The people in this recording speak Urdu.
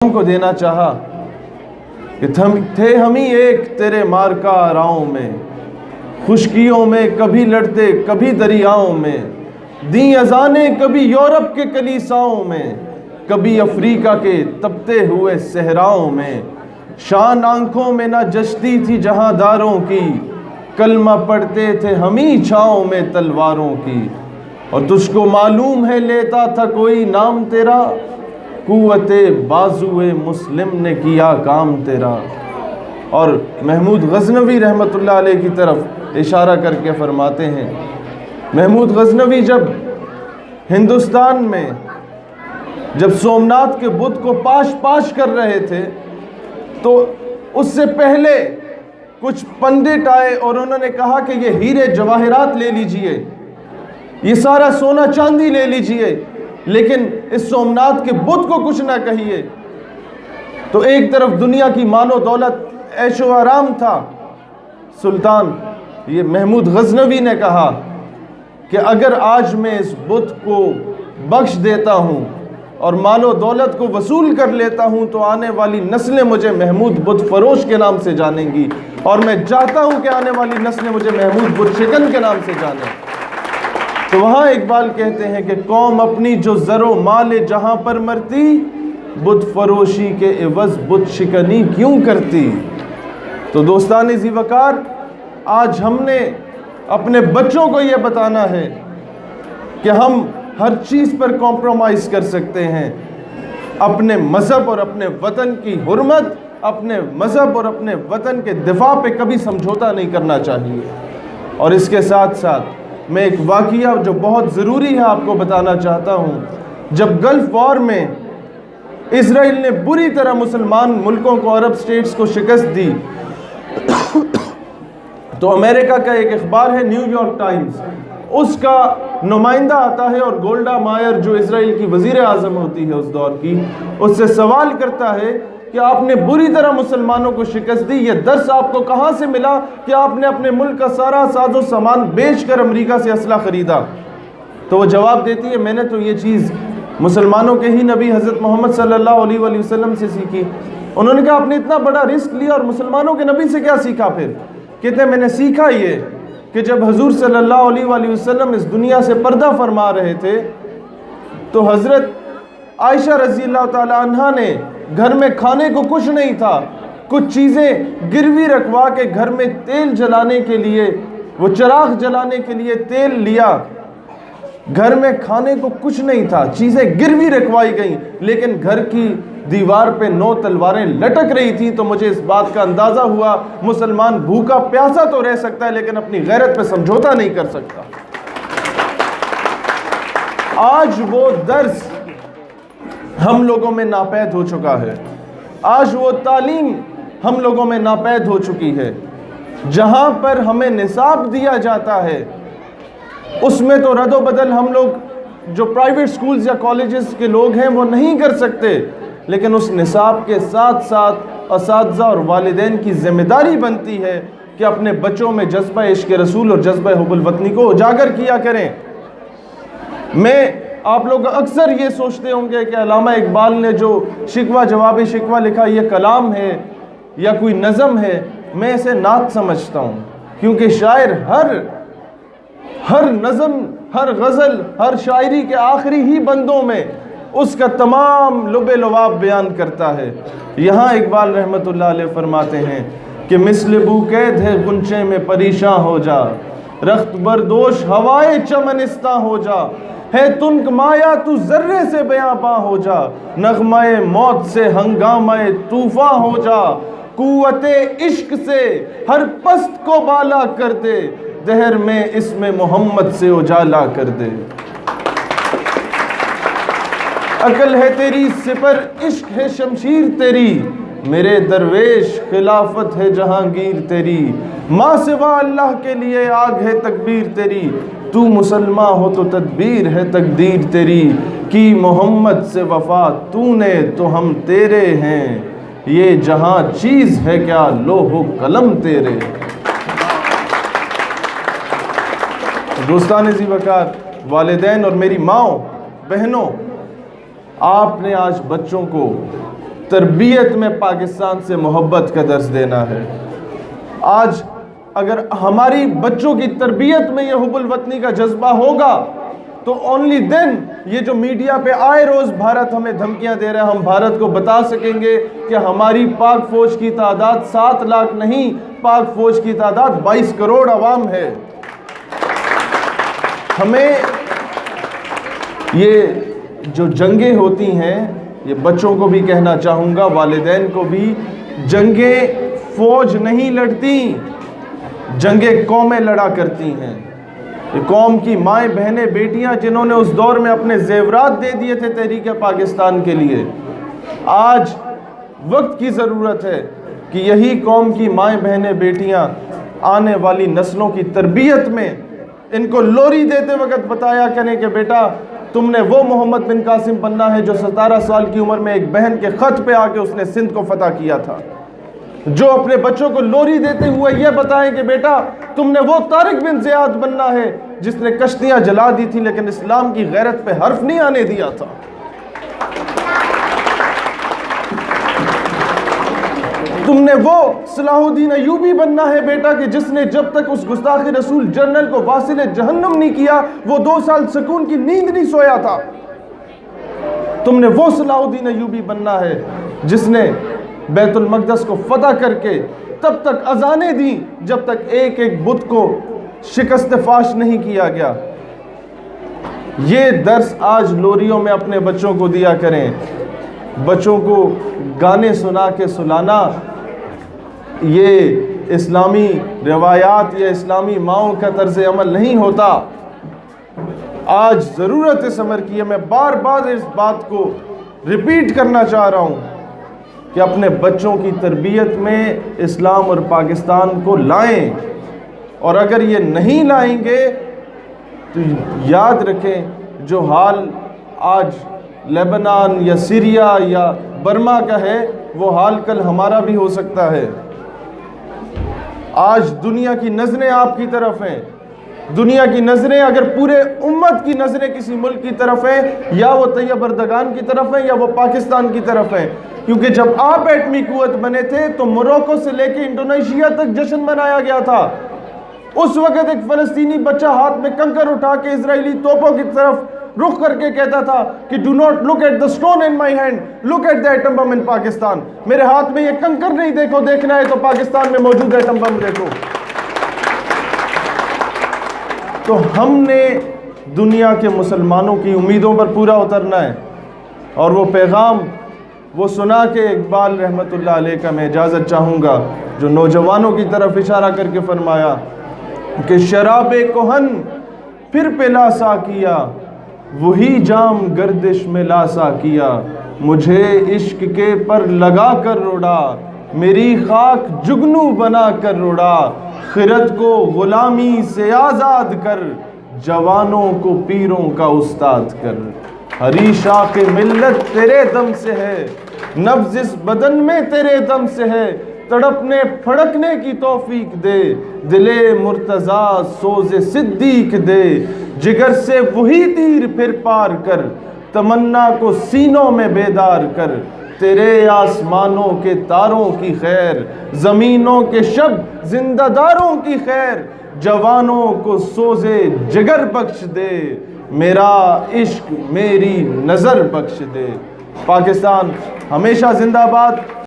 کو دینا چاہا کہ تھے ہم ہی ایک تیرے مارکا راؤں میں، خشکیوں میں کبھی لڑتے کبھی دریاؤں میں، دیں اذانیں کبھی یورپ کے کلیساؤں میں، کبھی افریقہ کے تپتے ہوئے صحراؤں میں، شان آنکھوں میں نہ جچتی تھی جہاں داروں کی، کلمہ پڑھتے تھے ہم ہی چھاؤں میں تلواروں کی، اور تجھ کو معلوم ہے لیتا تھا کوئی نام تیرا، قوت بازوئے مسلم نے کیا کام تیرا۔ اور محمود غزنوی رحمۃ اللہ علیہ کی طرف اشارہ کر کے فرماتے ہیں، محمود غزنوی جب ہندوستان میں جب سومناتھ کے بت کو پاش کر رہے تھے تو اس سے پہلے کچھ پنڈت آئے اور انہوں نے کہا کہ یہ ہیرے جواہرات لے لیجئے، یہ سارا سونا چاندی لے لیجئے، لیکن اس سومناتھ کے بت کو کچھ نہ کہیے۔ تو ایک طرف دنیا کی مال و دولت عیش و آرام تھا، سلطان یہ محمود غزنوی نے کہا کہ اگر آج میں اس بت کو بخش دیتا ہوں اور مال و دولت کو وصول کر لیتا ہوں تو آنے والی نسلیں مجھے محمود بت فروش کے نام سے جانیں گی، اور میں چاہتا ہوں کہ آنے والی نسلیں مجھے محمود بت شکن کے نام سے جانیں۔ تو وہاں اقبال کہتے ہیں کہ قوم اپنی جو زر و مال جہاں پر مرتی، بت فروشی کے عوض بت شکنی کیوں کرتی۔ تو دوستان ذی وقار، آج ہم نے اپنے بچوں کو یہ بتانا ہے کہ ہم ہر چیز پر کمپرومائز کر سکتے ہیں، اپنے مذہب اور اپنے وطن کی حرمت، اپنے مذہب اور اپنے وطن کے دفاع پہ کبھی سمجھوتا نہیں کرنا چاہیے۔ اور اس کے ساتھ ساتھ میں ایک واقعہ جو بہت ضروری ہے آپ کو بتانا چاہتا ہوں۔ جب گلف وار میں اسرائیل نے بری طرح مسلمان ملکوں کو، عرب سٹیٹس کو شکست دی، تو امریکہ کا ایک اخبار ہے نیو یارک ٹائمز، اس کا نمائندہ آتا ہے اور گولڈا مائر جو اسرائیل کی وزیر اعظم ہوتی ہے اس دور کی، اس سے سوال کرتا ہے کہ آپ نے بری طرح مسلمانوں کو شکست دی، یہ درس آپ کو کہاں سے ملا کہ آپ نے اپنے ملک کا سارا ساز و سامان بیچ کر امریکہ سے اسلحہ خریدا؟ تو وہ جواب دیتی ہے، میں نے تو یہ چیز مسلمانوں کے ہی نبی حضرت محمد صلی اللہ علیہ وآلہ وسلم سے سیکھی۔ انہوں نے کہا آپ نے اتنا بڑا رسک لیا اور مسلمانوں کے نبی سے کیا سیکھا پھر؟ کہتے ہیں میں نے سیکھا یہ کہ جب حضور صلی اللہ علیہ وآلہ وسلم اس دنیا سے پردہ فرما رہے تھے تو حضرت عائشہ رضی اللہ تعالی عنہ نے گھر میں کھانے کو کچھ نہیں تھا، کچھ چیزیں گروی رکھوا کے گھر میں تیل جلانے کے لیے، وہ چراغ جلانے کے لیے تیل لیا، گھر میں کھانے کو کچھ نہیں تھا، چیزیں گروی رکھوائی گئیں، لیکن گھر کی دیوار پہ 9 تلواریں لٹک رہی تھیں۔ تو مجھے اس بات کا اندازہ ہوا مسلمان بھوکا پیاسا تو رہ سکتا ہے لیکن اپنی غیرت پہ سمجھوتا نہیں کر سکتا۔ آج وہ درس ہم لوگوں میں ناپید ہو چکا ہے، آج وہ تعلیم ہم لوگوں میں ناپید ہو چکی ہے۔ جہاں پر ہمیں نصاب دیا جاتا ہے اس میں تو رد و بدل ہم لوگ جو پرائیویٹ سکولز یا کالجز کے لوگ ہیں وہ نہیں کر سکتے، لیکن اس نصاب کے ساتھ ساتھ اساتذہ اور والدین کی ذمہ داری بنتی ہے کہ اپنے بچوں میں جذبہ عشق رسول اور جذبہ حب الوطنی کو اجاگر کیا کریں۔ آپ لوگ اکثر یہ سوچتے ہوں گے کہ علامہ اقبال نے جو شکوہ جواب شکوہ لکھا یہ کلام ہے یا کوئی نظم ہے، میں اسے نعت سمجھتا ہوں، کیونکہ شاعر ہر نظم، ہر غزل، ہر شاعری کے آخری ہی بندوں میں اس کا تمام لب لباب بیان کرتا ہے۔ یہاں اقبال رحمت اللہ علیہ فرماتے ہیں کہ مثل بو قید ہے غنچے میں پریشاں ہو جا، رخت بردوش ہوائے چمنستاں ہو جا، ہے تنک مایا تو ذرے سے بیاباں ہو جا، نغمہ موت سے ہنگامہ طوفاں ہو جا، قوت عشق سے ہر پست کو بالا کر دے، دہر میں اسم محمد سے اجالا کر دے۔ عقل ہے تیری سپر عشق ہے شمشیر تیری، میرے درویش خلافت ہے جہانگیر تیری، ماں سوا اللہ کے لیے آگ ہے تکبیر تیری، تو مسلمان ہو تو تدبیر ہے تقدیر تیری، کی محمد سے وفا تو نے تو ہم تیرے ہیں، یہ جہاں چیز ہے کیا لوح و قلم تیرے۔ دوستان ذی وقار، والدین اور میری ماؤں بہنوں، آپ نے آج بچوں کو تربیت میں پاکستان سے محبت کا درس دینا ہے۔ آج اگر ہماری بچوں کی تربیت میں یہ حب الوطنی کا جذبہ ہوگا تو اونلی دین یہ جو میڈیا پہ آئے روز بھارت ہمیں دھمکیاں دے رہا ہے، ہم بھارت کو بتا سکیں گے کہ ہماری پاک فوج کی تعداد 7 لاکھ نہیں، پاک فوج کی تعداد 22 کروڑ عوام ہے۔ ہمیں یہ جو جنگیں ہوتی ہیں، یہ بچوں کو بھی کہنا چاہوں گا، والدین کو بھی، جنگیں فوج نہیں لڑتی، جنگیں قومیں لڑا کرتی ہیں۔ یہ قوم کی مائیں بہنیں بیٹیاں جنہوں نے اس دور میں اپنے زیورات دے دیے تھے تحریک پاکستان کے لیے، آج وقت کی ضرورت ہے کہ یہی قوم کی مائیں بہنیں بیٹیاں آنے والی نسلوں کی تربیت میں ان کو لوری دیتے وقت بتایا کریں کہ بیٹا تم نے وہ محمد بن قاسم بننا ہے جو 17 سال کی عمر میں ایک بہن کے خط پہ آ کے اس نے سندھ کو فتح کیا تھا۔ جو اپنے بچوں کو لوری دیتے ہوئے یہ بتائیں کہ بیٹا تم نے وہ طارق بن زیاد بننا ہے جس نے کشتیاں جلا دی تھی لیکن اسلام کی غیرت پہ حرف نہیں آنے دیا تھا۔ تم نے وہ صلاح الدین ایوبی بننا ہے بیٹا کہ جس نے جب تک اس گستاخ رسول جنرل کو واصل جہنم نہیں کیا وہ 2 سال سکون کی نیند نہیں سویا تھا۔ تم نے وہ صلاح الدین ایوبی بننا ہے جس نے بیت المقدس کو فتح کر کے تب تک اذانیں دیں جب تک ایک ایک بت کو شکست فاش نہیں کیا گیا۔ یہ درس آج لوریوں میں اپنے بچوں کو دیا کریں۔ بچوں کو گانے سنا کے سلانا یہ اسلامی روایات یا اسلامی ماؤں کا طرز عمل نہیں ہوتا۔ آج ضرورت اس امر کی ہے، میں بار بار اس بات کو ریپیٹ کرنا چاہ رہا ہوں کہ اپنے بچوں کی تربیت میں اسلام اور پاکستان کو لائیں، اور اگر یہ نہیں لائیں گے تو یاد رکھیں جو حال آج لیبنان یا سیریا یا برما کا ہے وہ حال کل ہمارا بھی ہو سکتا ہے۔ آج دنیا کی نظریں آپ کی طرف ہیں، دنیا کی نظریں اگر پورے امت کی نظریں کسی ملک کی طرف ہیں یا وہ طیب اردگان کی طرف ہیں یا وہ پاکستان کی طرف ہیں، کیونکہ جب آپ ایٹمی قوت بنے تھے تو موروکو سے لے کے انڈونیشیا تک جشن منایا گیا تھا۔ اس وقت ایک فلسطینی بچہ ہاتھ میں کنکر اٹھا کے اسرائیلی توپوں کی طرف رخ کر کے کہتا تھا کہ do not look at the stone in my hand, look at the atom bomb in Pakistan. میرے ہاتھ میں یہ کنکر نہیں دیکھو، دیکھنا ہے تو پاکستان میں موجود ایٹم بم دیکھو۔ تو ہم نے دنیا کے مسلمانوں کی امیدوں پر پورا اترنا ہے، اور وہ پیغام وہ سنا کے اقبال رحمت اللہ علیہ کا میں اجازت چاہوں گا جو نوجوانوں کی طرف اشارہ کر کے فرمایا کہ شراب کہن پھر پلا سا کیا، وہی جام گردش میں لاسا کیا، مجھے عشق کے پر لگا کر روڑا، میری خاک جگنو بنا کر روڑا، خرد کو غلامی سے آزاد کر، جوانوں کو پیروں کا استاد کر، ہری شاخ ملت تیرے دم سے ہے، نبض اس بدن میں تیرے دم سے ہے، تڑپنے پھڑکنے کی توفیق دے، دل مرتضیٰ سوز صدیق دے، جگر سے وہی تیر پھر پار کر، تمنا کو سینوں میں بیدار کر، تیرے آسمانوں کے تاروں کی خیر، زمینوں کے شب زندہ داروں کی خیر، جوانوں کو سوزے جگر بخش دے، میرا عشق میری نظر بخش دے۔ پاکستان ہمیشہ زندہ باد۔